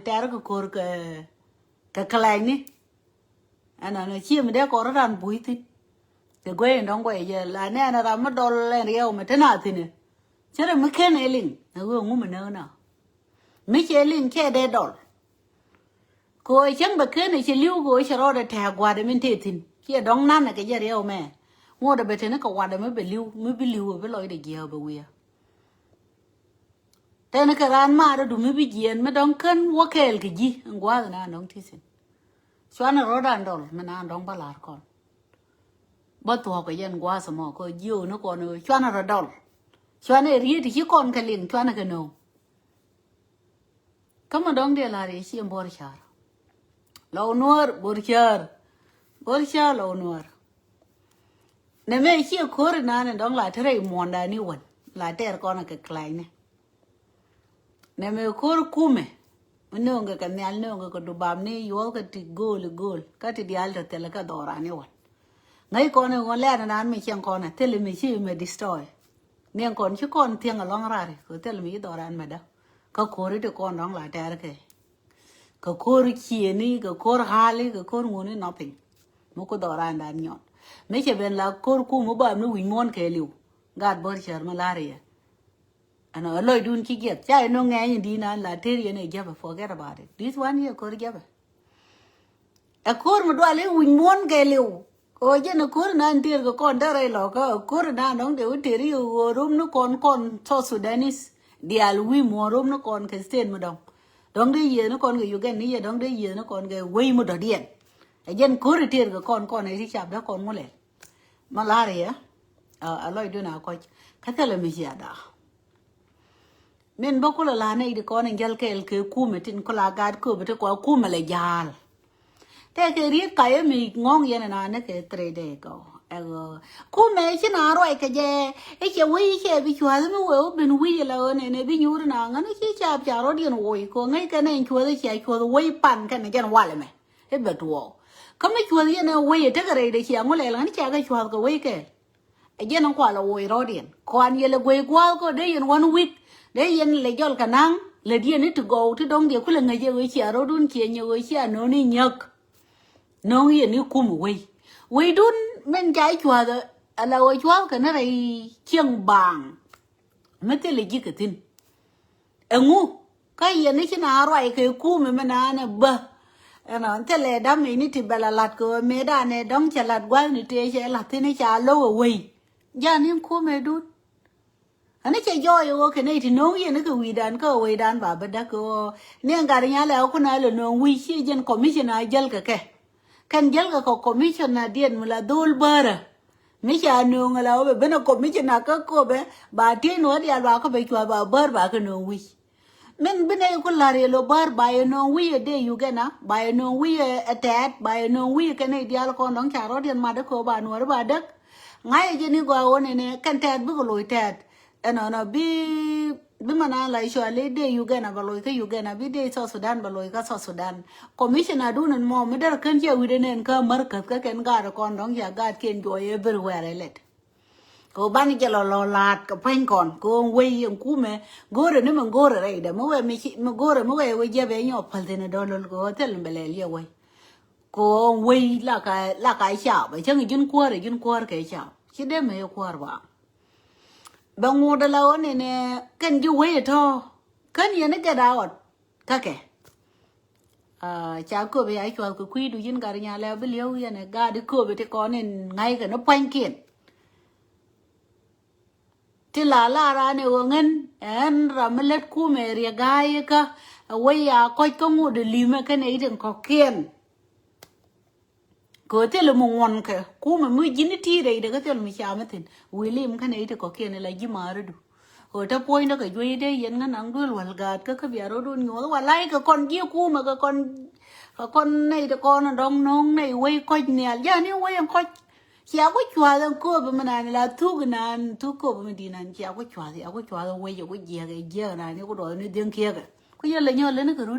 Tara ko kor ka kalai ni ana no chi me de ko ran buiti te gwe ndong gwe je la ne ana ra ma dol le riyo me tana tine chere me ken elin na go ngu me na me che elin ke de dol ko chen ba ken che liu go che ro de ta gwa de min te tin ke dong nan na ke je riyo me ngo de bete ne ko wa de me be liu be loy de ge ba wi te ne ka ran ma do me bi gen me dong ken wo kel ke ji ngwa na dong ti sin Chuana rodan dol mena dong balar kon but to ko yen gwa samo ko jiu no ko no chuana rodol chuana ri ti kon kalin chuana ka no kama dong de la ri chi bor char lo nuor bor char lo nuor ne me chi ko ri na ne dong la tere monda ni won la ter kon ka klai ne me ko kume Menunggu kan nyal nunggu ko dubam ni yo ka ti gol ka ti dial ta tele ka dora ni wan ngai ko ne won le na mi chen ko na tele mi chi me destroy nien kon chi kon tiang along rare ko tele mi dora an meda ka ko ri de kon dong la ta ke ka ko ri chi ni ka ko hali ka ko ngoni nothing mo ko dora an dan nyot me che ben la ko ku mo ba mi wi mon ke liu gad bor cher malaria Ano aloy dun ki get cha no nga yin di na la teri ne jaba forget about it this one here ko jaba a kor mo dwale win mon ge lew ko je no kor nan tir ko kon dare lo ko kor na no de uteri o rum no kon so sudanis dial wi mo rum no kon ke sten mo dong de ye no kon ge yu gen ni ye dong de ye no kon ge wi mo do dien a jen kor tir ko kon ai ri chap da kon mo le malaria aloy dun a ko ka tele mi ya da men bokula la ne de ko ne gel kel ke kume tin ko la gad ko bete ko kume le jal te ke ri ka ye mi ngong ye na ne ke 3 de ko ego kume chi na ro ke je e che wi che bi chwa me wo ben wi la ne bi nyur na nga ne chi cha cha ro dien wo ko ngai ka ne chwa de che chwa wo pan ka ne jan wa le me e be to ka me chwa ye ne wo ye te ka re de chi ngo le la ni cha ka chwa ko wo ke e je no kwa la wo ro dien ko an ye le gwe kwa ko de yen 1 week để yên lấy cho cả năng lấy đi này to go thì đông địa cũng là người chơi với chị rồi đun chị nhiều với chị nó đi nhật nó yên như cùm quay đun bên trái chùa rồi là ở chùa cái nó này chiang bàng mấy cái lấy gì cái tin ngu cái yên này chỉ nào rồi cái cùm mà nó bơ nó thế là đam này thì bà là lạt của mẹ đàn này đóng chả lạt quá này thì sẽ lạt thế này chả lâu ở quay giờ nên cùm mẹ đun anh ấy chơi joy ô cái này thì nó yên nó cái quỳ đàn bà bật đá cô nên cả nhà là ông nói là nó quỳ chi dân commissioner jal cái kan jal cái commissioner điền mà là đôi bờ mấy cha nó là ông bên nó commissioner cái cô bé bà tiên nó đi bà có bị chua bà bờ bà cái nó quỳ men bên này có là lo bờ bà nó quỳ ở đây you get na bà nó quỳ attach bà nó quỳ cái này đi con đóng trả rồi điền mà đó cô bà nó bà đất ngay cái này qua này kan tạt bữa lôi tạt nó bi mana la usually de Uganda baloy ka Uganda bi de South Sudan baloy ka South Sudan commissioner dunan mo me dar kan je widenen ka markat ka ken gar kon dong ya gat ken joy everywhere let ko ban je lo lat ka pen kon ko we ku me gore ne man gore re de mo we mi mo gore mo we je be nyo pal de ne don ko tel mbele le we ko we la ka cha ba chen jun ko ke cha chi de me ko ba bang ngô đa lâu này nè cần chú quay thôi cần gì nó cái đào các cái cháu cô bé ấy cho cô quy đủ dân cả nhà leo bên liêu vậy này ga đi cô bé thì có nên ngay cái nó quanh kiện thì là ra này ngân em ra mới lết cô mẹ ria gai cả quay coi công ngô để liu mà cái này đừng có kiện có thể là một ngon cái cú mà mới dính tí đấy để có thể là mình chạm hết William cái này thì có kia này là gì mà rồi đủ rồi ta point đó cái duy đấy dân ngân ăn đuôi loạn gạt cái việc đó đun nhớ và lại cái con kia cú mà cái con này cái con nó đông nông này quay coi nè giờ nếu quay ăn coi chả có chùa đâu cô mà này là thuốc cô mà đi này chả có chùa thì có chùa đâu quay cho cái gì cái giờ này nếu có đội nó tiếng kia cái giờ là nhớ lên nó cái rồi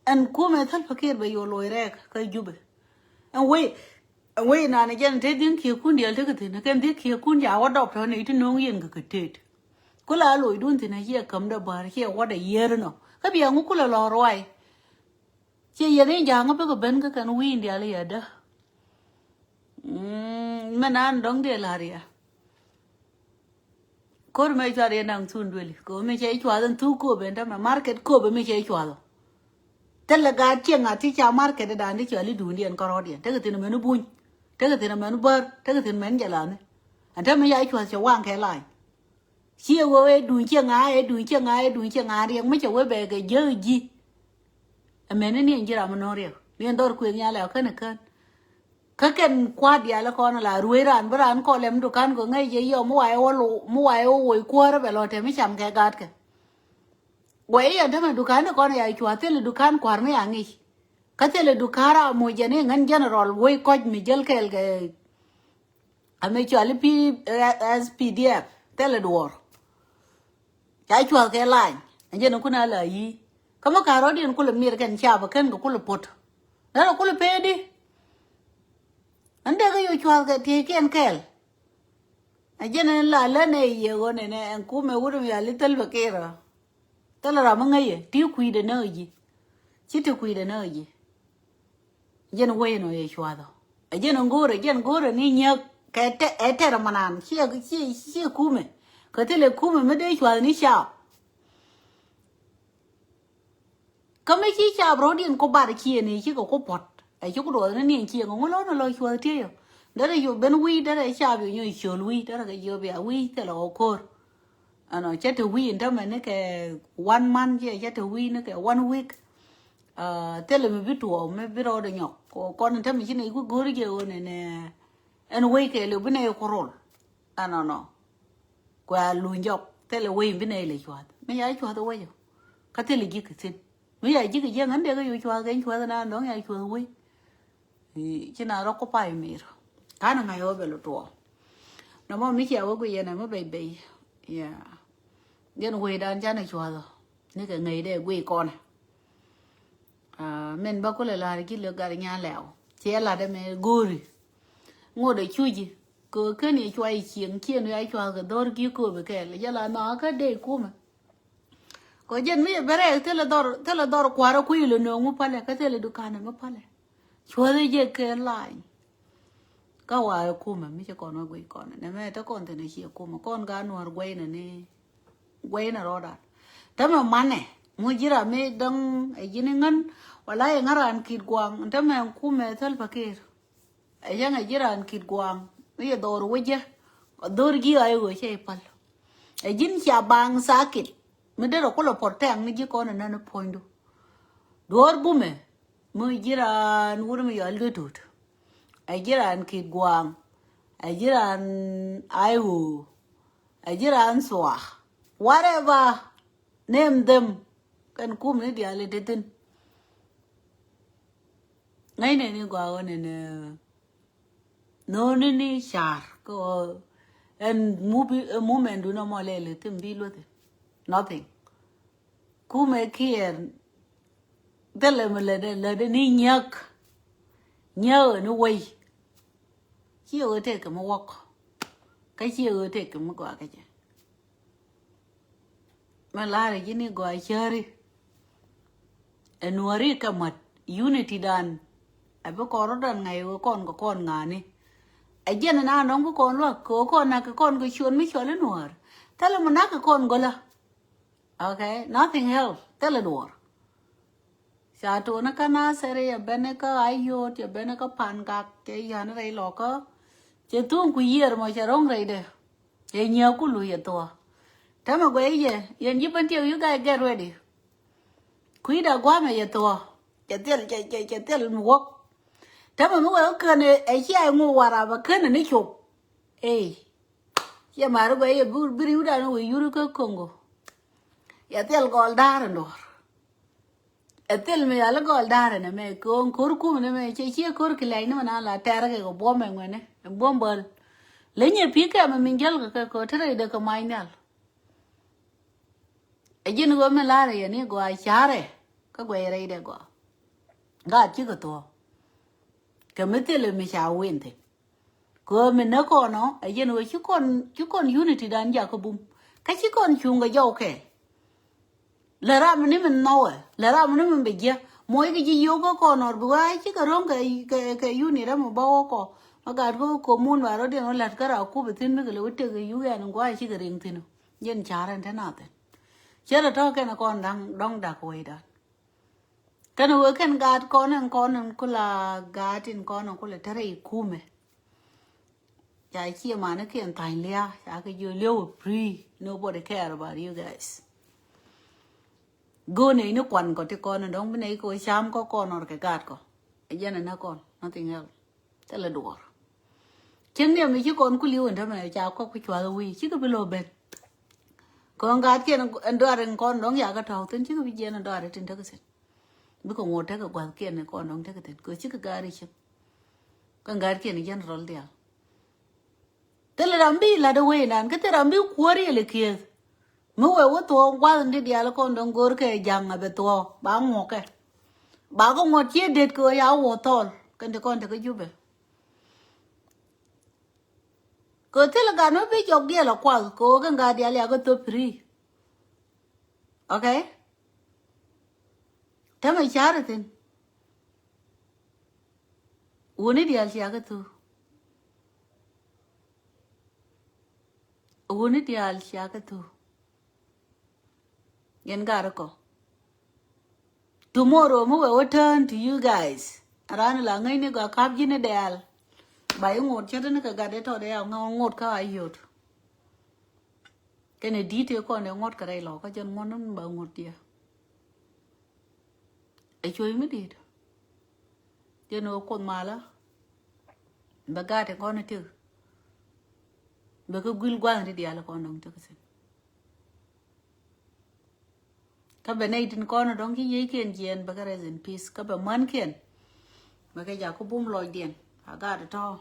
anh cô mà thật phải kia bây giờ lôi ra cái giúp anh quay na này dân thế tiếng kia cuốn điệu thế cái nó cái tiếng kia cuốn giáo đọc thôi này thì nó yên cái tết có là lối đun thì này kia cầm đập bờ kia qua đây giờ nó cái bia ngũ là lò rồi chị giờ này giang cái bên cái win đi ali ada mình ăn đóng đi là ria cô mấy cho đi năng thun đuôi cô mấy chơi chua dân thu cô bên đó mà market cô bên mấy chơi chua đó thế là gà chiên à thì chào market đã đi chơi đi đun đi ăn caro đi thế cái tiền mình nó bún thế cái tiền mình nó bơ thế cái tiền mình giờ là này anh thế mấy chơi chua sẽ quăng cái lại chia với đun chiên ngà đi mấy chơi với bè cái dơ gì mình nó niên chỉ là mình nói riêng niên đó quyền nhà là cái này cái qua đi là con là ruồi ran bữa ran con làm dukan của ngay vậy giờ mua ai ôi qua đó về lo thì mới chăm cái gạt cái vậy giờ đó mà dukan nó con này chua thế là dukan qua mấy anh ấy cái thế là dukan ra mua cái này ngân general vậy coi mình chơi cái anh mới chua lấy PDF thế là đùa cái chua cái line anh giờ nó cũng là gì cái mà caro đi nó cũng là miệt cái chả và cái cũng là pot đó là cũng là pe đi anh đây cái chua cái thì cái anh Kel anh nên là lên này giờ này nè anh cũng mới uống được little bit kia rồi tức là làm ngay tiêu quỳ để nơi gì chỉ tiêu quỳ để nơi gì giờ nó quay nó chua đó giờ nó ngồi ni nhớ cái tệ mà nàn chia cú mày cái thế là cú mày mới để chua ni sao cái mấy chi sao rồi đi anh có bà kia này chứ có pot ai chú có đồ nó niên kia ngon lắm nó lôi chua thế đó là dù bên quy đó là sao ví dụ như chua quy đó là cái dù bia quy thế là ok anh nói chắc là quy đó mà nó cái one month chứ chắc là quy nó cái one week thế là mình biết tuổi mình biết rồi được nhóc con thằng mình chỉ này cứ gửi cái này nè anh quy cái lúc bên này có rồi anh nói qua luôn nhóc thế là quy bên này là chua mấy ai chua tôi quay cái thế là gì cái xin mấy ai chỉ cái gì ngắn để cái chua nó nói ai chua quy chứ nào đó có phải mày cái nào ngày hôm về lụt rồi nó mà mấy chiều cái gì này mới bị yeah điên quỳ đàn cha này chùa rồi nên cái ngày để quỳ con mình bao có là cái lừa gạt nhà lẹo chế là để mình guri ngồi để chui gì cái này chùa ai chieng kia này ai chùa cái đó kia cô bị cái là giờ là nó cái để cô mà có dân mấy bé thế là đó quá rồi quỳ luôn nó mua phải cái thế là dukan này mua phải chua đấy giờ cái lại cái hoa cô mà mấy cho con nó quay con này mẹ tao con thì nó chỉ cô mà con gà nuôi quay này quay nó rồi đó thế mà man này mua gì ra mấy đằng ấy gì này ngân và lại ngara ăn kịt quang thế mà cô mẹ thල් fakir ấy chẳng ấy gì ra ăn kịt quang mấy giờ đồ rồi chứ đồ gì ai rồi chơi pal ấy dính chả bang sakit mấy đứa nó có là porte ăn này chứ con này nó point đồ bù mẹ mua gì ra nuôi mấy giờ lừa đuổi ajiran kidguang ajiran aihu ajiran swa whatever name them kan kum ne dia le tetin ngai ne ni gwa ne ne no ni char ko en moment do no mole le tim bi lo te nothing kum e kier dele me le ni nyak nhớ nó quay chiều thế cái mà walk cái chiều thế cái mà gọi cái gì mà là cái này gọi chơi nuari cái mặt unity đàn ai bữa con đó ngày con có con ngà này ai dân nào nó có con luôn có con nào cái con cái chuồn mới chuồn lên nuar thế là mình nát cái con gọi là okay nothing else thế là nuar Satu na kana sere ya bene ka ayot ya bene ka pankak ke yana rei loko che tuong ku yer mo charong rei de ye nya ku lu ye to tama go ye yen jiban tiu you guys get ready kui da gwa me ye to che tel mu wok tama mu go ka ne e chi ai mu wara ba ka ne chup ye mar go ye bur biri da no yuru ka kongo ya tel gol dar ndor etel me ala gol dare na me ko kurku ne me che kur kilai ne na la tara ke go bom ngene bombal le nye pika me mingel ko tere de ko mainal e jin go me la re ni go a chare ka go re de go ga chi ko to ke me tele me cha wente ko me na ko no e jin go chi kon unity dan ja ko bum ka chi kon chung ga jo ke Läär ra mình nói Läär ra mình bây giờ mỗi cái gì yoga con ở bữa ai chứ cái rong cái uni đó mà bao co mà cái có muốn vào đó đi nó lật cái nào cũng bị tin mấy cái lối cái yoga nó có ai chứ cái riêng tin nó dân chả ra thế nào thế chứ là thôi cái nó con đang đặc quay đó cái nó cái gạt con có là gạt trên con có là thế này cume chả chi mà nó kiện tài lia chả cái yêu liêu free nobody care about you guys go này nó quằn có cái con nó đóng bên này có xám có con ở cái gạt có giờ này nó con nothing else thế là đủ chẳng điểm mấy chứ con cứ liêu anh mà chả có cái chùa đâu chứ có bị lô bên con gạt kia anh đòi anh con đóng giả cái thầu tính chứ có bị gì anh đòi trên thế cái gì bây giờ ngồi thế cái quạt kia này con đóng thế cái tiền cứ chứ cái gạt đi chứ con gạt kia này dân rồi đi à thế là làm gì là đâu vậy nè cái thế làm gì quá đi là kia mua ở chỗ qua đi đi là con đóng gor cái giang ở bên chỗ bà ngọc cái bà có ngồi chia đệt cái áo ô tô cái đấy con thì cái giúp cái thế là cái nó bị chọc đi là qua cô cái gạt đi là cái top free ok thế mà chả được tin uống đi là cái thứ uống đi là cái thứ gen gara ko tomorrow mo will turn to you guys ran la ngai ne ga kap ji ne dal bai ngot cha ne ka ga de to de ngot ka ayot cái này đi theo con này ngot cái đây lò cái chân ngon lắm bà ngot dia ai chơi mới đi dia nó con mà la bà ga thì con này chứ bà cứ gul quan đi dia là con nong cho cái các bạn này tin con nó đóng cái giấy kiên chiến bà cái rest in peace các bạn man kiên bà cái giờ có bung lòi điện bà ga được to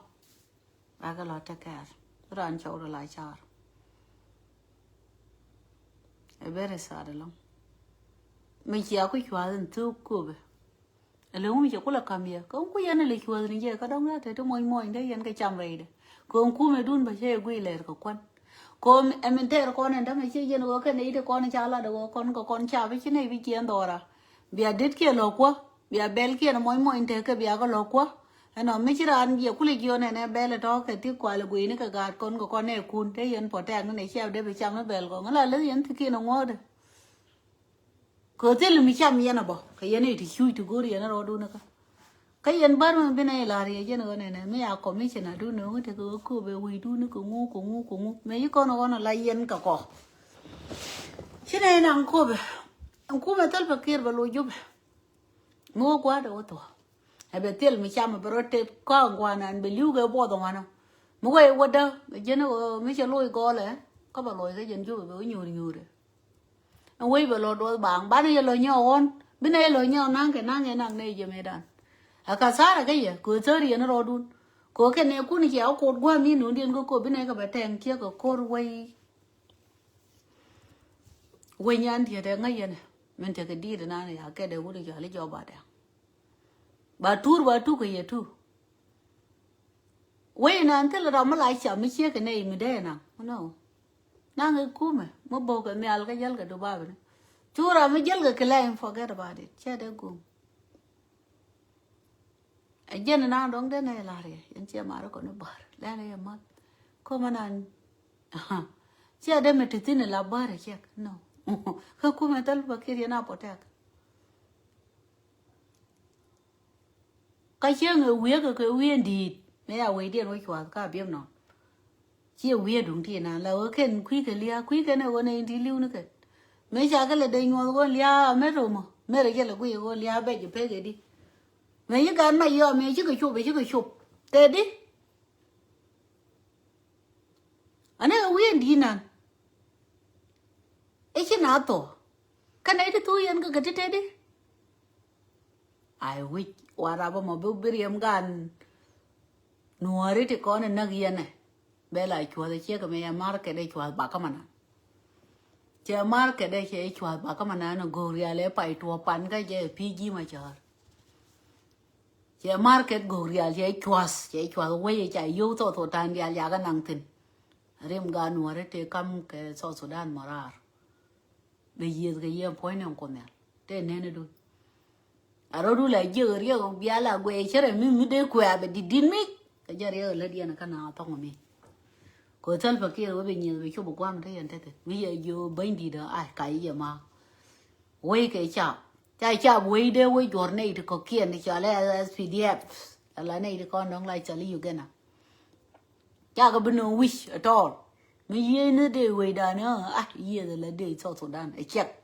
bà cái lọt cả rồi anh cháu rồi lại chào very sad lắm mình chỉ có cái chuyện thứ của bà lúc mình chỉ có là cầm gì có cái gì nó lịch chuyện gì cái đó thế tôi mỏi mỏi đấy anh cái chăm vậy đấy còn cô mày đun bà chơi quỳ lại có quan con em thấy con này đó mấy chứ dân có cái này thì con cha là đâu con có con cha với chứ này với chuyện đó ra bia đứt kia lộc quá bia bel kia nó mỗi mỗi thế cái bia có lộc quá nó mấy chứ anh bia cũng lấy này nè bel đó cái tiếc quá là quỷ này cái gạt con có con này cún thế dân bỏ tang cái này treo để bị chăm nó bel còn là lấy dân thì kia nó ngon đấy có thể là mình chăm dân nó bỏ cái dân này thì chui thì gori nó rồi đun nữa cái dân bắt mà bên này là gì chứ nữa này này mấy có mấy chuyện nào đun nữa thì cứ về quỳ đun nữa cũng ngu mấy con nó lại dân cả cỏ chứ này nàng cô mà tal fakir vào lối giúp mua quá đâu to hay bị tiêu mình chăm mà bớt tết có quan anh bị lưu cái bao đồng anh mua cái vật đó chứ nó mấy cái lối có lẽ có bảo lối cái dân giúp với nhiều đấy anh quay vào lối đôi bảng bán này lối nhau on bên này lối nhau nàng cái này giờ mấy đàn cả sao cái gì cứ chơi đi nó rồi đun có cái này cũng chỉ áo cột qua mi nụ điên có bên này cái bài thèn kia có cột quay nhăn thì thế ngay vậy này mình thấy cái đi rồi này cái đấy cũng được lấy cho bà tu cái gì tu quay nè thế làเราlại chậm mới chia cái này mình đây nè nó nàng cái cú mà mất bầu cái mèo cái dal cái đồ ba vậy chú ra mới dal cái lại forget about it chia đấy cũng dân nào đóng đến này là gì dân chia mà nó còn nó bờ lên đây mà có mà nan chia đây mà tự tin là bờ rồi chứ no không có mà tal bạc kia nào bỏ tag cái chuyện người cái quyền đi mấy à quỷ điện với chùa cả biết nó chia quyền đúng thì nào là ở cái quý cái này con này đi lưu nữa cái mấy cha cái là đây ngồi con lia mấy rồi mà mấy rồi cái là quý con lia bé chụp cái đi mấy cái mà giờ mấy chứ cái chụp thế đi anh ấy quyền đi nè ấy chứ nào to cái này thì tôi ăn cái thế đi ai wish wara ba mà bự em gan nuari thì con này nagi này bé lại chùa thì chia cái mấy market đây chùa bạc cái mana chia market đây chia chùa bạc cái mana nó goria lấy phải chùa pan cái chia pg mà chờ chia market goria chia chùa quay chia yêu to tan dia ya cái năng tin rem gan nuari thì cầm cái so Sudan marar be years ke ye point on kon te nene do arodu la jeur yo biala gwe chere mi de kwa be di mi ka jare la dia na kana pa ngomi ko tal pa ke wo be nyi be chu bo kwam te yan te mi ye yo bindi da ai kai ye ma we ke cha we de we jor nei de ko kien ni cha le pdf la nei de kon dong lai cha li yu gena cha ko bino wish at all mi ye ne de we da no ye de la de so dan ai check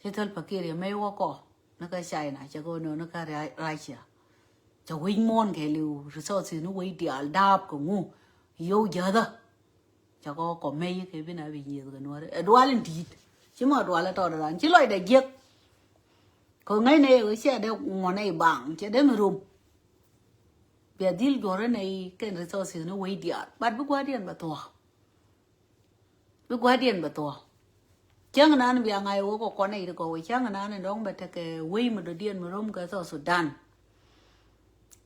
thế thôi phải kia thì mấy quá cỏ nó cái xài này cho cô nó cái rai chả cho huynh môn cái liu rồi sau thì nó quay đi đạp của ngu yêu giờ đó cho cô có mấy cái bên này bị nhiều cái nữa đấy đua lên thịt chứ mà đua là to là chứ loại đại giết còn ngay này ở xe đeo ngón này bằng chứ đấy mà rùm bây giờ đi đua này cái rồi sau thì nó quay đi bắt bước qua điện bà to chẳng nan bia ngai wo ko kone ide ko chẳng nan dong bete ke we mo do dien mo rom ka so Sudan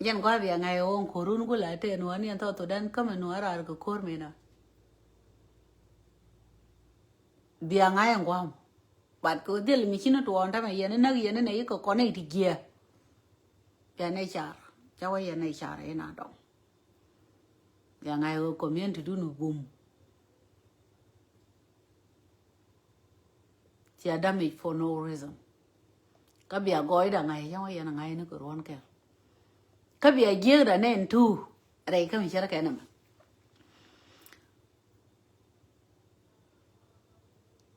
yan ko bia ngai wo ko run ko la te no ani to Sudan ka no ara ko kor me na bia ngai ngwa bat ko del mi chino to on ta me yen na yen ne ko kone ti gia bia nei char cha wa yen nei char e na dong bia ngai wo ko mien ti du no bum chỉ damage for no reason. Các bia gói đã ngày trong ngày ngày nó cứ ron kẹo. Các bia giết đã nên thu, đây các mình chơi cái này mà.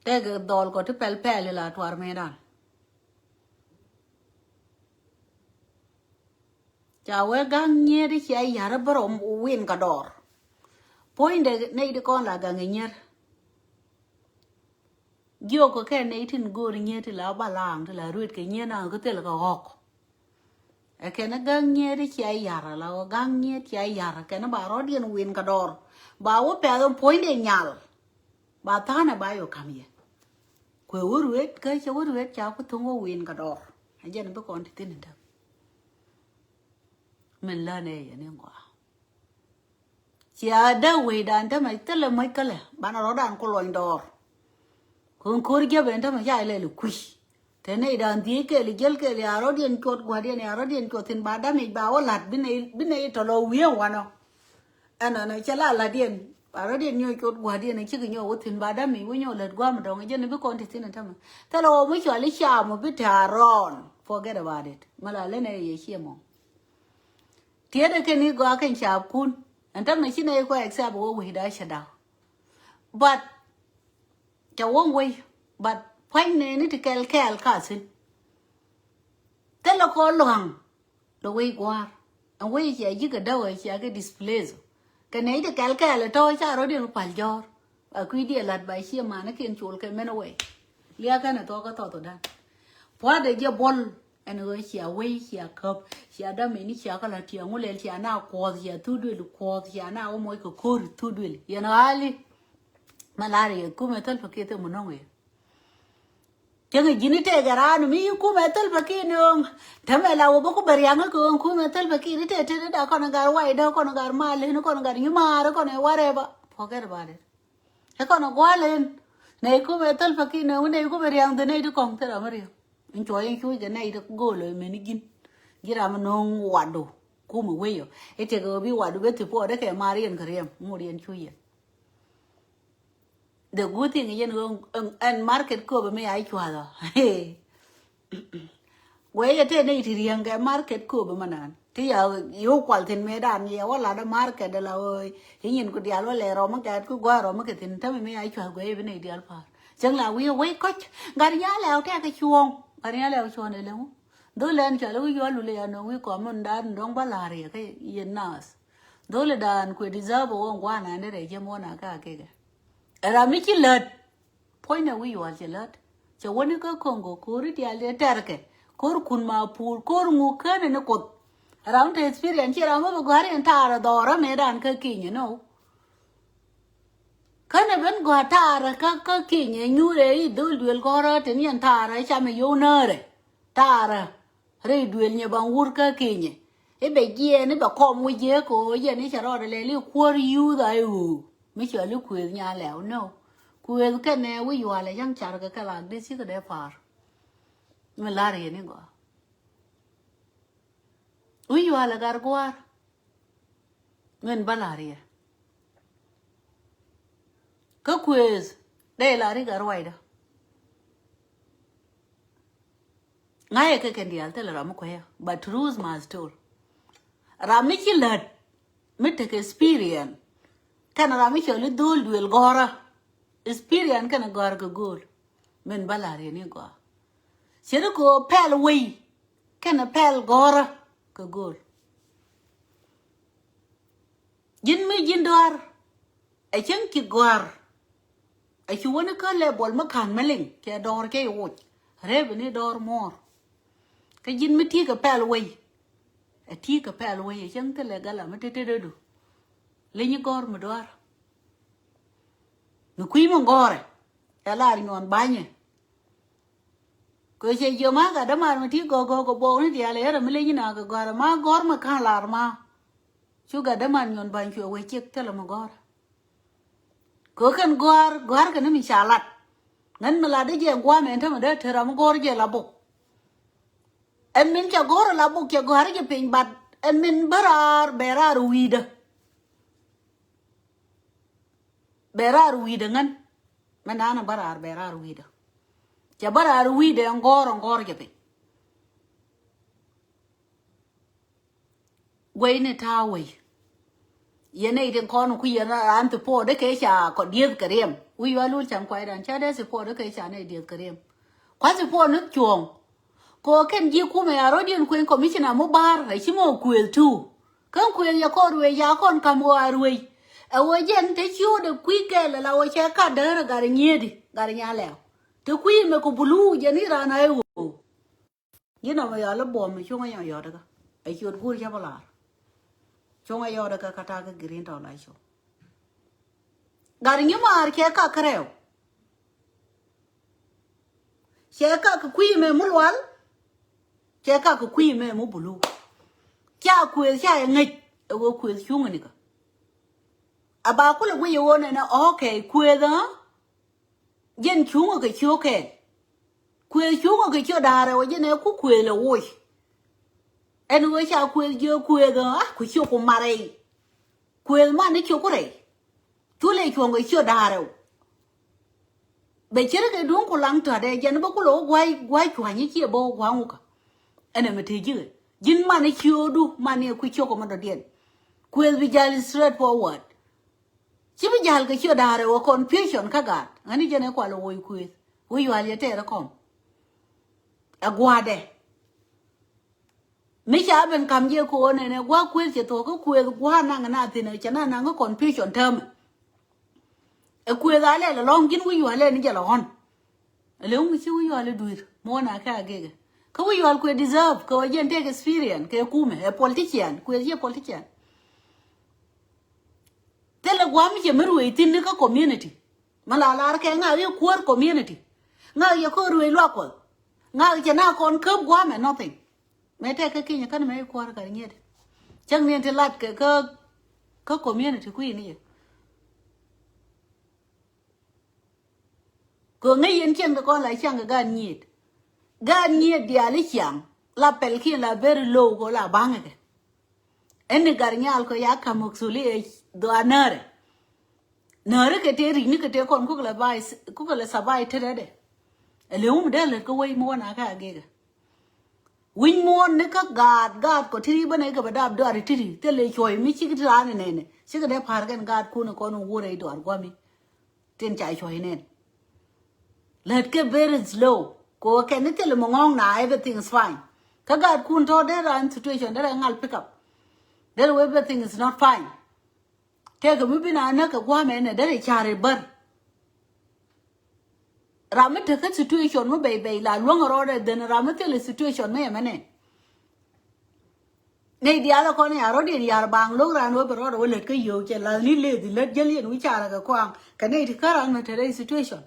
Thế cái đòn có thứ pel pel là thoải mái đàn. Chào với gang nhé đi chơi nhà nó bơm win cả đỏ. Point này đi con là gang nhé. Yo ko ke nei tin gor nye ti la balang ti la ruit ke nye na ko tel ko hok e ke na gang nye ri chai yara la gang nye chai yara ke na ba ro dien win ka dor ba wo pe don point de nyal ba ta na ba yo kam ye ko ruit ke che ruit cha ko thung wo win ka dor a je na be kon ti tin da men la ne ye ne ngwa chia da we dan ta mai tel mai ka le ba na ro dan ko loin dor con cố kia bên đó mà chạy lại lục quỳ thế này đàn tí cái lì gel cái lì aro điện cột qua điện aro điện cột thì bà đã mình bảo lạt bên này trò lâu nhiều quá nó anh nói chả là điện aro điện nhiều cột qua điện này chứ cái nhiều thì bà đã mình với nhiều lạt qua mà đâu cái chân nó biết con thì thế này thôi mà thế là mới cho lấy chả một biết thà ron forget about it mà là lên này gì mà thế đấy cái này qua cái chả cún anh ta nói chứ này qua exam của người đã sẽ đào but cho wong way but phanh này nó thì kel cả xin thế là có loằng đồ way qua anh way chỉ cái đâu ấy chỉ cái display cái này thì kel là thôi cha rồi điện phải gió ở quy địa lật bài xia mà nó kiên chuột cái men away lia cái này to có to đó quá để cho bol anh ơi chỉ way chỉ cướp chỉ đã mình chỉ có là tiếng ngôn lên chỉ nào qua chỉ thu đuổi chỉ nào mỗi cái code thu đuổi you know ali malaria kuma tal pakete munongwe jangan jini te garanu mi kuma tal pakete nong thamela wo boko barianga ko kuma tal pakete te da kono gar wai da kono gar male no kono gar yumara kono wareba forget about it he kono gwalen nei kuma tal pakete no nei ko bariang de nei du kong te amari enjoy chu je nei du go le menigin gira manong wado kuma weyo ete go bi wado beti po de ke marian krem murian chuye. The good thing is and market ko be me ai chwa do we ya te nei ti riang ga market ko be manan ti ya yo kwal tin me dan ye wala da market da la oi hin ko dia lo le ro ma ka ku gwa ro ma ke tin ta me ai chwa go be nei dia pa chẳng là we ko gar ya la ta ka chuong gar ya la chuong ne le do len cha lo yo lu le no we ko mon dan dong ba la re ka yen nas do le dan ku deserve wo ngwa na ne re je mo na ka ke ga ra mi chi lợt point na wi wa chi lợt cha woni ka kongo ko ri dia le terke kor kun ma pur kor ngu ka ne ko around experience ra ma go hari ta ra do ra me dan ka ki ne no ka ne ben go ta ra ka ki ne nyu re do duel ko ra tin yan ta ra cha me yo na re ta ra re duel ne ban wur ka ki ne e be ye ne ba ko mu ye ko ye ni cha ro le li ko yu da yu mi chở lúc quỳ nhà lẻo no quê cái này với vua là giang chả cái là đi xí cái đẹp phар mình la rồi này quá với vua là gar quá mình ba la rồi cái quê đây là đi gar vậy đó ngay cái đi alta là ram khoya but rules must told ram chỉ lật mit take experience kan ram chỉ le dul duel gora experience kan gor cái gol men balari ni go sẽ có pel wi kan pel gora cái gol jin mi jin dor ai chen ki gor ai chu wona ka le bol ma kan meling ke dor ke wo rebe ni dor mor cái jin mi ti ka pel wi a ti ka pel wi chen ka le gala ma te du le ni gor ma dor no kui mo gore ya la ri non banye ko che yo ma ga da mar ma ti go bo ni dia le ra mi le ni na ga gore ma gor ma kan lar ma chu ga da man non ban chu we chek te la ma gor ko kan gor ka ni mi shalat nan ma la de je gwa men ta ma de te ra ma gor je la bo en min cha gor la bo ke gor je pin bat en min berar wida berar wida ngan manana berar wida cha barar wida ngor je pe we ne ta we ye ne den kon ku ye na an te po de ke cha ko diet karem wi wa lu cham kwai dan cha de se po de ke cha ne diet karem kwa se po nu chuong ko ken ji ku me aro din ku commissioner mo bar ai chi mo kwel tu kan kwel ya ko we ya kon kam wa ruwe a wo jen te chu de ku ke la wo cha ka de ra gar nyedi gar nya le te ku me ko bulu je ni ra na e wo ni na ma ya lo bom me chu ma ya yo de ka ai chu gu ya bala chu ma yo de ka ka ta ga green to la chu gar nyu mar ke ka kreo che ka ku me mu lwal che ka ku me mu bulu cha ku cha ngai wo ku chu ngani ka aba ku le we yo ne na okay ku da jen chu ngo ke chu ke ku chu ngo ke chu da re wo je ne ku le wo en wo cha ku je ku da ku chu ku mare ku ma ne chu ku re tu le chu ngo chu da re be chere ke dun ku lang ta de jen ba ku lo gwai chu ni chi bo gwa ngu ka ene me te ji jin ma ne chu du ma ne ku chu ko ma do den ku bi jali straight forward chỉ bây giờ cái chuyện đà rồi confusion các gạt anh ấy cho nên qua là vui quên vui vào liền thế đó không à qua đây mấy cha bên cầm dây cô này này quá quên chỉ tôi có quên quá năng cái thì này cho nên năng có confusion thơm à quên ra là long kín vui vào lên giờ là hon nếu mà chứ vui vào là đuổi mua nào khác cái vui vào quên deserve cái dân take experience cái cú mẹ politician quên gì politician thế là quá mình chỉ mới ruồi tin nữa các community mà là cái ngài yêu quật community ngài yêu có ruồi local ngài chỉ nào còn cướp quá mà nothing mấy cái kia cái này quật cái gì đấy chẳng nên thì lát cái community quý này cứ ngay yên chân cái con lại chẳng cái gan nhiệt đi ali chẳng là pel kia là very low có là bang cái en garnyal ko ya kamuksuli do anare nare ke te rini ke te kon ko la sabai tere de elum de le ko way mo na ka ge win mo ne ka gad ko tiri bane ga badab do ari tiri te le choy mi chi gira ne chi ga de phar gan gad ku no kon wo re do ar gwa mi ten chai choy ne let ke very slow ko ke ne te le mo ngong na everything is fine ka gad kun to de ran situation de ngal pick up then everything is not fine ke ga bibi na na ka kwa me ne dare chare bar ramet ka situation mo bay la long road den ramet le situation me ne ne dia la ko ne aro di yar bang lo ran wo bro wo le ke yo che la ni le di le jeli nu chara ka kwa ka ne ti karan me tere situation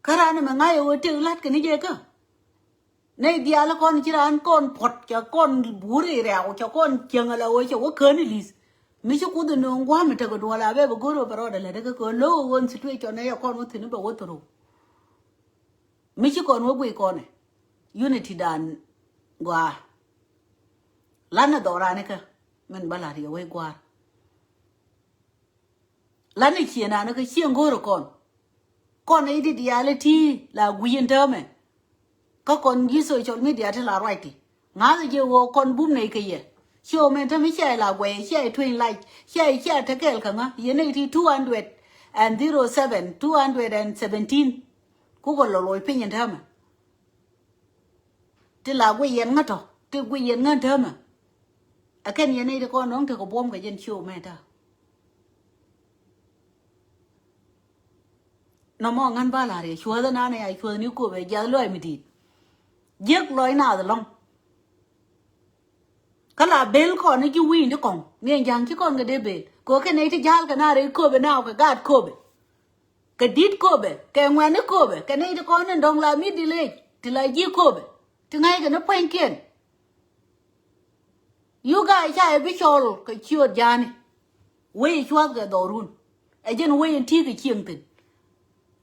karan me ngai wo te lat ke ni je ka ne dia la kon chiran kon pot cha kon buri rew cha kon cheng la wo cha wo ken lis mi chu ku de no ngwa mi ta go do la be go ro pero de le ko lo won situation ne ya kon wo tin be wo to mi chu kon wo gwi kon unity dan gwa lana do ra ne ka men bala ri we gwa lana chi na ne ka chi ngo ro con ấy đi reality là quyền thơm mà có con ghi social media thì là right ngã rồi chiều con boom này cái gì chiều mình thơm chạy là quay chạy twin like chạy thế cái cái ngã hiện nay thì 207 217 cũng còn lỗi pin nhận thơm mà thì là quyền ngã thôi thì quyền ngã thơm mà à cái hiện nay thì con nó thì có bom cái dân chiều mẹ ta nó mò ngăn ba là để chúa dân này ai chúa níu cổ về giá lôi mì thịt giết lôi nào rồi long cái là bel con nó kêu win đó còn miền giang chứ con cái đấy bel có cái này thì giá cái nào đấy cổ về nào cái gạt cổ về cái đít cổ về cái ngoan nó cổ về cái này thì con nó đồng là mít đi lên thì là giết cổ về thì ngay cái nó quen kiên you guys chạy bị chol cái chuột già này quay chuột cái đồ run ai dân quay thi cái chiêng tình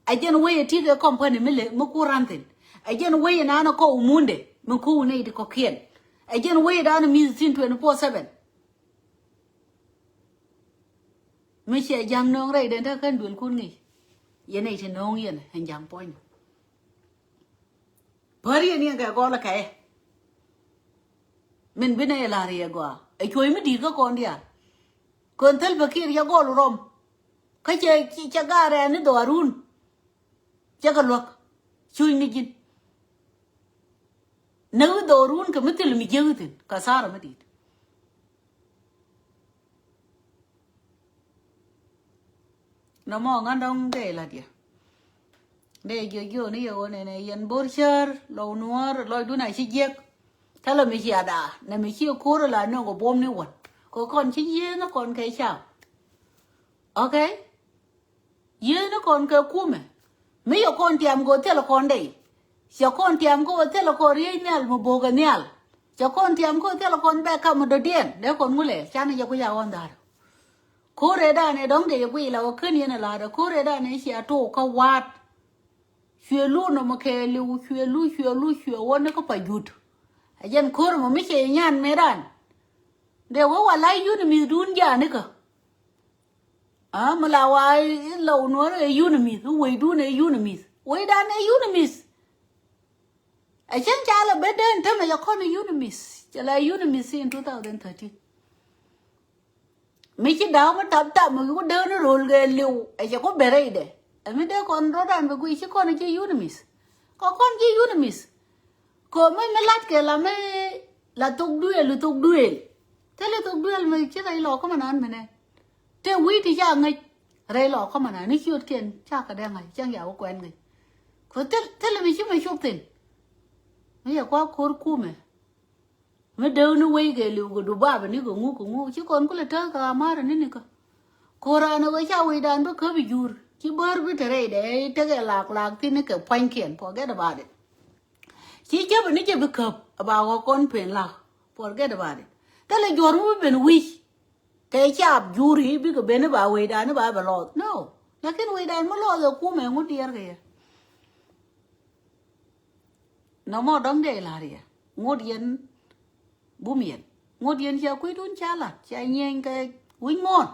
ai dân quay thi cái company mình lấy mua curan tình ai dân quay nó có umunde mình khu này thì có kiên ai dân quay đó nó music 24/7 mình sẽ giang nong đây đến ta cần buồn kun nghỉ yên này thì nong yên hành giang point bari yên cái gọi là cái mình bên này là gì gọi ai chơi mới đi cái con đi à con thel bakir ya gọi rom cái chơi chơi gà ra nó đồ arun chắc là luật chui mi jin nếu đồ run cái mất tiền mi dơ tiền cả sao rồi mất đi nó mò ngang đông để là gì để giờ này yên bor char lâu nuar lâu đu này chỉ giết thế là mi chỉ ada này mi chỉ cố là nó có bom nữa có con chỉ giết nó còn cái sao ok giết nó còn cái cú mà mấy con tiêm go thế là con đấy cho con tiêm go thế là con riêng nhau một bộ cái nhau cho con tiêm go thế là con bé cầm một đôi điện để con mua lẻ cha này cho cái giàu ăn đó cô rể đàn này đóng để quỳ là cái này là đó cô rể đàn này sẽ tổ cái quạt xuôi luôn nó mà kêu lưu xuôi nó có phải dụt dân cô mà mấy cái nhàn mấy đàn đều có lại dụt mình đun ra nữa cơ mà là ai lâu nữa rồi unamis quỳ đun này unamis quỳ đàn này unamis chân cha là bé đơn thế mà giờ con này unamis chả là unamis in 2013 mấy cái đó mà tập mà có đơn nó rồi cái liu chả có bể đây đấy mấy đứa con rõ ràng về quỳ chứ con này chơi unamis có con chơi unamis có mấy lát kể là mấy là tục đuôi thế là tục đuôi mà chứ đây lò có mà ăn mà này thế quý thì cha ngay đây lò có mà này nó chưa kiên cha cả đang ngày chẳng giàu quen ngày có thế là mình chứ mày chụp tiền bây giờ quá khổ cú mà đâu nó quay cái liu của đồ ba bên này của ngu chứ còn có là thơ cả mà rồi nên cơ Kora nó cái cháu ấy đang bước khơi bị dùr chỉ bớt bị thế này để thế cái lạc thì nó cái phanh kiện forget about it chỉ cho bên này chỉ bị khơi bảo con phèn lạc forget about it thế là dùr mới bên wish cái chạp dùri bị cái bên nó bảo ấy đang nó bảo lọt no là cái ấy đang mới lọt rồi cú mẹ ngut điar cái nó mà đóng để là gì ngut yên bố miền ngut yên cha quý đun cha lạt cha nhanh cái quý ngon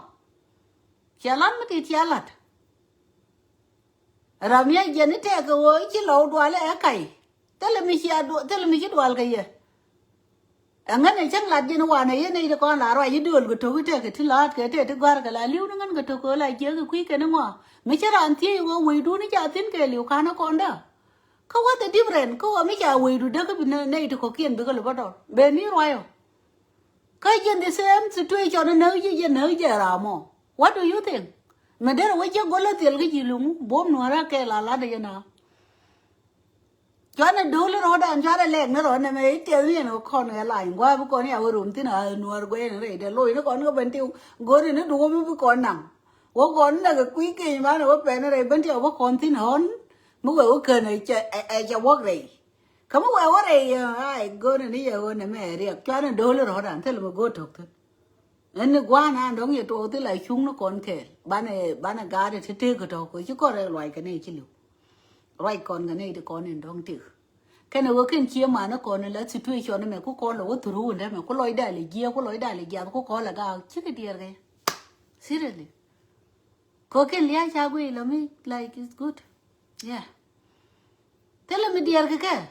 cha lát mới thì cha lạt làm như giờ này thế cái ơi chỉ lâu đuổi lại cái thế là mình chỉ đuổi cái gì anh ấy chẳng lạt gì nó qua này thì con là rồi chỉ đuổi cái thằng cái thứ lát cái thứ qua cái là liu nó ngăn cái thằng cái lại chơi cái quý cái nó mà mấy cái anh thì có quỳ đun nó chả tin cái liu khá nó con đó không có cái different có mấy cái quỳ đun đó cái bên này thì có kiên với cái là bắt đầu bênนี้rồi cái chuyện thì xem situation nó nới chứ chuyện nới giờ nào mà what do you think mà để rồi chứ gọi là tiền cái gì luôn bom nó ra cái là đây nào cho nên đủ rồi đàn cho nên lẹn nó rồi này mấy tiền này nó còn cái lại qua với con này ở room thế nào nuôi quê nó để lôi nó còn có bên tiêu gọi thì nó đủ với con nặng có con là cái quý kỳ mà nó có bên nó đây bên tiêu có con thế nào mới gọi cái này cho work đây không có work đây ai gọi này giờ này mẹ đi cho nên đủ rồi đàn thế là một go thuộc thôi anh qua na đóng vậy tôi tới lại chúng nó còn kẹt bán này gà để thế cái đó có chứ có loại cái này chứ liệu loại con cái này thì con này đóng tiêu cái nào cái chia mà nó còn là situation này mẹ có con là có thuru này mẹ có loại đại là gia có loại đại là gia có con là gà chứ cái điều cái seriously có cái lia cha quỷ là mi like it's good yeah thế là mi điều cái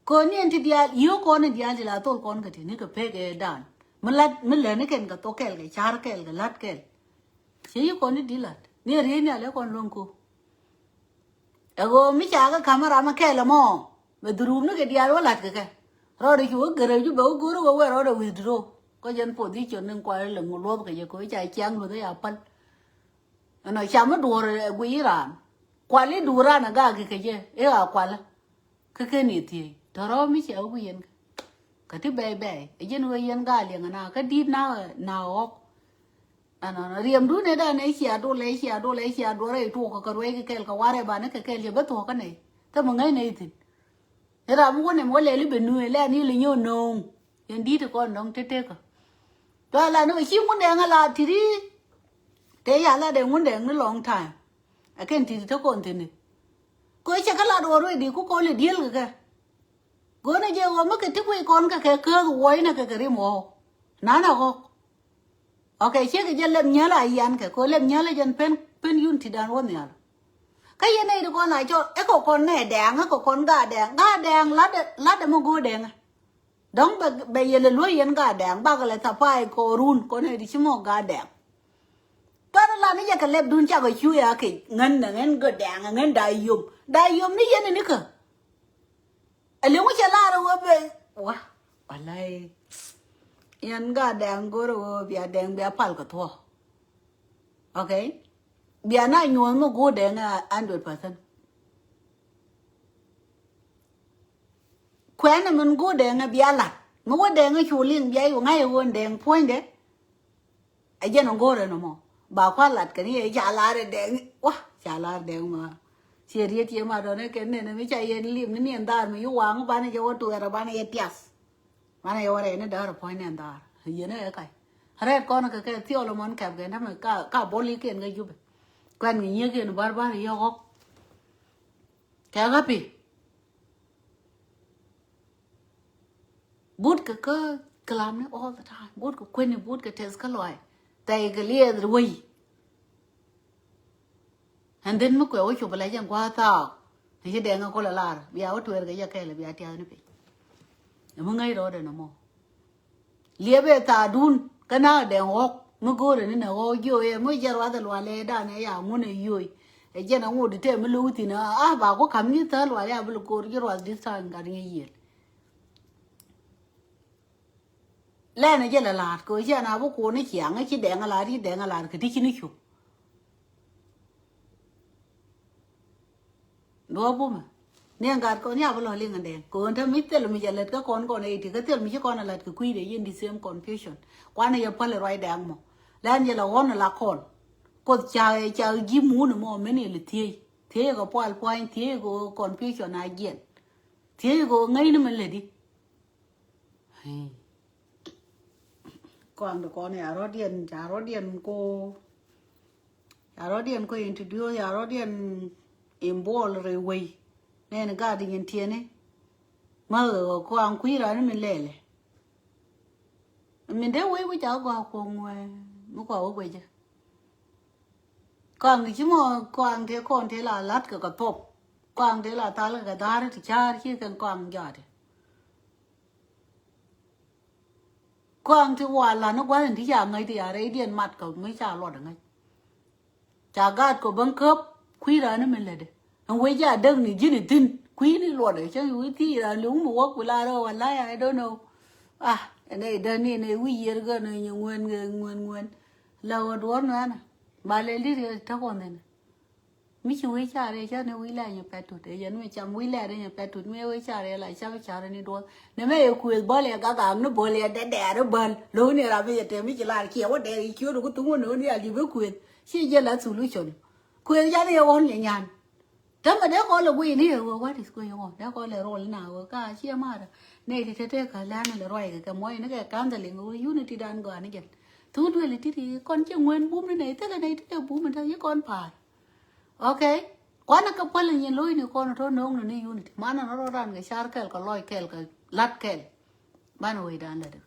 con này thì điều yêu con này điều thì là tôi con cái thì nó cái phê cái đàn mình lên cái cái to cái char cái lát cái chỉ con này đi lát nè riêng này là con luôn cô ego mi cha cái camera mà cái là mò mà drum nó cái điều đó lát cái rồi đi chú cái rồi chú bảo cô rồi rồi rồi withdraw có dân position nên quay là một lốp cái gì có chạy chăng rồi thấy apple nó chăm nó đùa rồi quý ra quay lấy đùa ra nó ga cái gì ấy à quay là cái này thì đó mi cha quý yên cái thứ bé bé ấy dân người yên ga liền na cái đi nào nó riêng đứa này đó này xia đô rồi tu cái vare ba nó cái gì bất thua cái này thế mà ngay này thì thế là muốn này muốn lấy bên nuôi lấy ni lấy nhiều nông yên đi thì con nông tê cả đó là nó chỉ muốn đèn là thì đi thế là để muốn đèn nó long time cái thì nó còn thế này coi chắc là đồ rồi đi cũng coi là điên rồi kìa cô này giờ mà cái thứ con cái cơ quay này cái mồ ná nào không ok chứ cái dân lên nhớ là ai ăn cái cô lên nhớ là dân pen yun thì đàn quân nhà cái gì này con lại cho cái con này đèn cái con gà đèn lát để mà go đèn đóng bây giờ là lúa yên gà đèn ba cái là tháp ai cô run con này thì chỉ một gà đèn đó là nó giờ cái lép đun chắc cái chui à cái ngân cái đèn ngân đại yum này dân này cơ liệu có chả la đâu vậy wow walai yên gà đèn go rồi bia đèn bia pal cái thua ok bia này nhon mà go đèn 100% quen là mình go đèn bia lặt mà go đèn cái chùa liền bia ngay go đèn point đấy ai giờ nó go rồi nó mà bà khoa lặt cái này chả la rồi đèn wow chả la đèn mà chia riết chia mà rồi cái này nó mới chạy yên lim nó niềm đar mà yêu hoàng bán này cho tôi là bán này tias bán này ở đây nó đỡ rồi point niềm đar gì nữa cái hết con cái tiêu là món kẹp cái nó mà cả bốn lý kiện cái giúp quen người như kia nó bar yêu gốc cái gấp đi bút cái làm nó all the time bút cái quên bút cái test cái loại tay cái lia rồi and then mo ko chụp lại chẳng qua tao thì đèn có là lar bia ở tuổi cái là bia tia nó bị nó ngay rồi nó mo lia be ta đun cái nào đèn hốc mo go rồi nó go yo e mo giờ wa da lệ da này ya mo ne yo e je na ngồi đi mo lu thì nó bà có cầm như thế loại ya bulu ko giờ wa đi sang cái gì lên này giờ là lạt ko giờ nào bố cô nó chẳng cái đèn là đi đèn là cái tí nó chụp đúng không nè gạt con nhà bao liền đèn con thằng mít là mình giờ lật cái con này thì cái tiền mình chỉ con là lật cái quy để yên đi xem confusion quan này phải là right đèn mà lên giờ là con là con cha gì muốn mà mình là thế cái point thế cái confusion này diện thế cái ngay nó mình là đi con này ở điện chả ở điện cô introduce ở điện imbol rồi quay nên cái gì như thế này mà có ăn quý rồi mình lệ mình để quay cháu qua cùng nó qua quay chứ còn chứ mà con thế là lát cái top con thế là ta là cái đá thì cha chứ con giỏi thì con thì qua là nó quá thì giờ ngay thì ở đây điện mặt của mấy cha lọt ở ngay cha gạt của băng cướp quý rồi nó mình lệ đấy ông quay ra đơn này chứ này tin quý đi lọt để cho quý thì là lúng mà quốc của la đâu là I don't know này đơn này quý gì cái này nhiều nguyên lâu đó nữa nè bà lấy đi thì thắc còn thế này mấy chú quý cha đây cho nên quý lại nhập bẹt tụt để dẫn mấy chăm quý lại đây nhập bẹt tụt mấy quý cha đây lại sao cha đây đó nếu mấy quyền bỏ lại cả nó bỏ lại đẻ nó bẩn lối này là bây giờ thì mấy chị lại kia quá đẻ chưa được có tung nữa đi là gì với quyền chứ giờ là solution quyền giá này ôn nhẹ nhàng Tell me, they're all away here. What is going on? They're all a roll now. She a mother. Nay, they take a land and the right. Come away and get candling or unity done go on again. Two duality, conjunct when boom and I tell a boom and you gone par. Okay? One a couple in your loin, you can't run on any unity. Man and run a shark kelk, a loy kelk, a lat kel. Man away down there.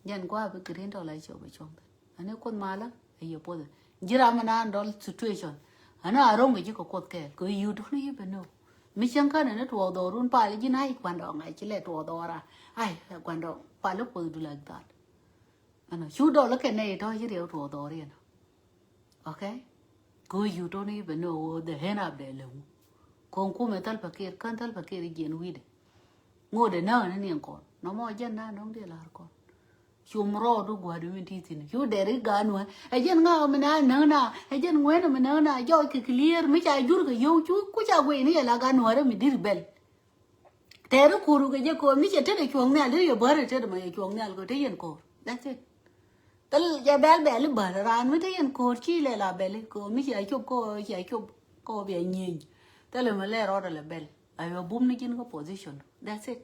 Yan go up a green to light your chong. And you could mala, a your brother. Jiramana and all situation. Ano arong cái có cột kẹt, cứ yêu đó nó bên đâu, mình chẳng cần nó thua đồ luôn, phải là gì này quan trọng này chỉ là thua đồ ra, ai là quan trọng, phải lúc bự được lại đó, anh nói chú đó là cái này thôi chứ điều thua đồ đi anh, ok, cứ yêu đó nó bên đâu, để hết áp để luôn, còn cô mấy tal bạc kia đi diễn vui đấy, ngồi để nở nó niềng con, nó mua chân na nó đi là con. Chumro do go do mintin you dere ganwa ajen nga mena nana ajen ngwena mena jo ki clear mi cha jur ga yo chu ku cha gwe ni la ganwa re mi dir bel tere kuru ga je ko mi che tere chuong ne le yo bare tere ma chuong ne ko te yen ko that's it tal ya bel bar ran mi te yen ko chi le la bel ko mi cha chup ko be nyin tele ma le ro le bel ayo bum ni kin ko position that's it